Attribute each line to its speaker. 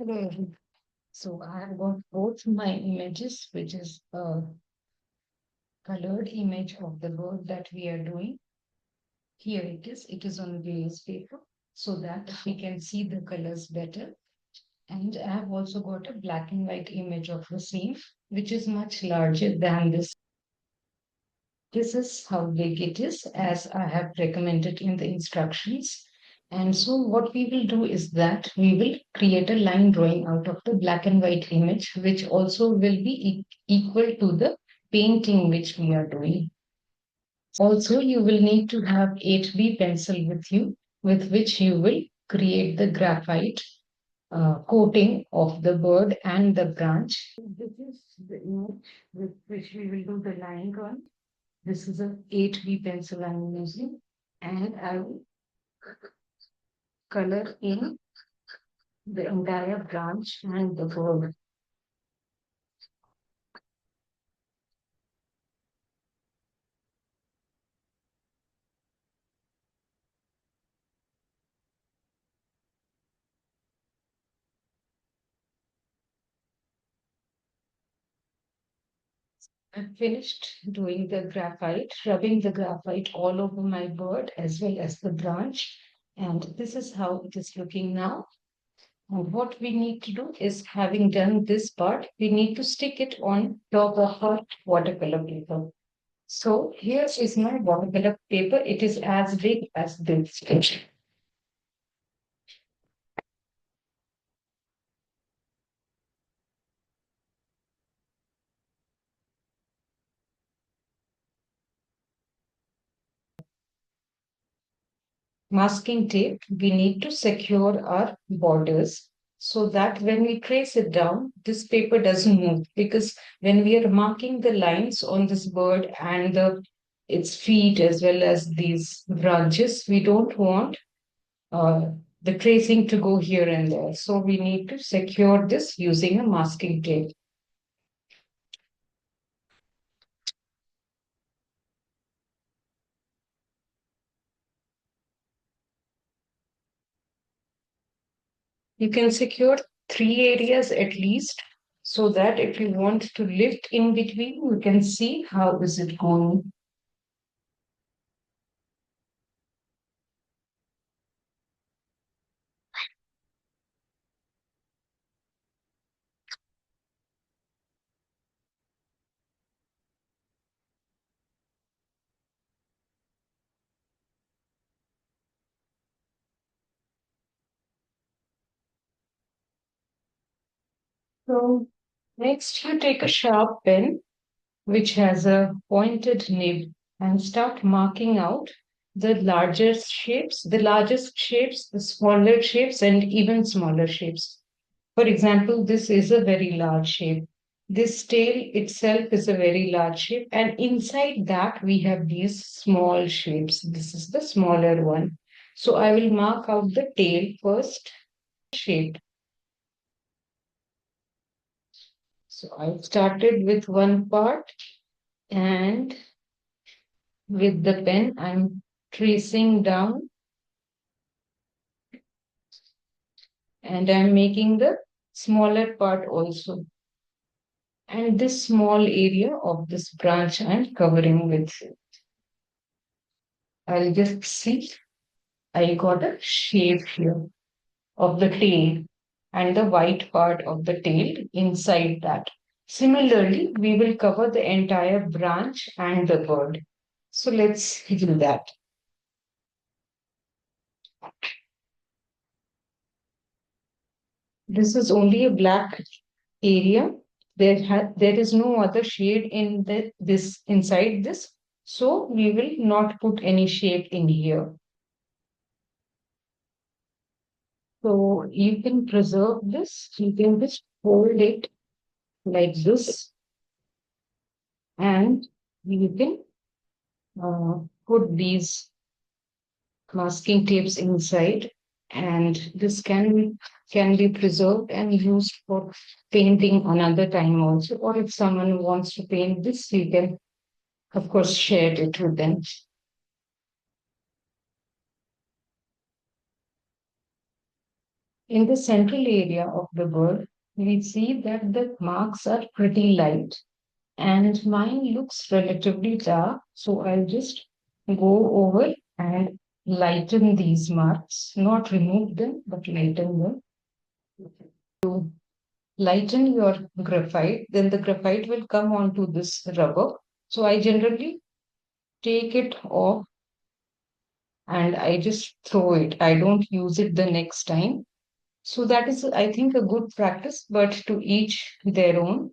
Speaker 1: Hello, everyone. So I have got both my images, which is a colored image of the bird that we are doing. Here it is. It is on glazed paper so that we can see the colors better. And I have also got a black and white image of the same, which is much larger than this. This is how big it is, as I have recommended in the instructions. And so what we will do is that we will create a line drawing out of the black and white image, which also will be equal to the painting which we are doing. Also, you will need to have 8B pencil with you, with which you will create the graphite coating of the bird and the branch. This is the image with which we will do the line drawing. This is a 8B pencil I'm using, and I will color in the entire branch and the bird. I've finished doing the graphite, rubbing the graphite all over my bird as well as the branch. And this is how it is looking now. And what we need to do is, having done this part, we need to stick it on top of our watercolor paper. So here is my watercolor paper. It is as big as this sketch. Masking tape, we need to secure our borders so that when we trace it down, this paper doesn't move. Because when we are marking the lines on this bird and its feet as well as these branches, we don't want uh, the tracing to go here and there. So we need to secure this using a masking tape. You can secure three areas at least so that if you want to lift in between, you can see how is it going. So next you take a sharp pen which has a pointed nib and start marking out the largest shapes, the smaller shapes, and even smaller shapes. For example, this is a very large shape. This tail itself is a very large shape, and inside that we have these small shapes. This is the smaller one. So I will mark out the tail first shape. So I started with one part, and with the pen, I'm tracing down and I'm making the smaller part also. And this small area of this branch I'm covering with. I'll just see I got a shape here of the tail and the white part of the tail inside that. Similarly, we will cover the entire branch and the bird. So let's do that. This is only a black area. There is no other shade in this inside this. So we will not put any shade in here. So you can preserve this. You can just hold it like this, and you can put these masking tapes inside, and this can be preserved and used for painting another time also. Or if someone wants to paint this, you can of course share it with them. In the central area of the bird, we see that the marks are pretty light and mine looks relatively dark. So I'll just go over and lighten these marks, not remove them, but lighten them. Lighten your graphite, then the graphite will come onto this rubber. So I generally take it off and I just throw it. I don't use it the next time. So that is, I think, a good practice, but to each their own.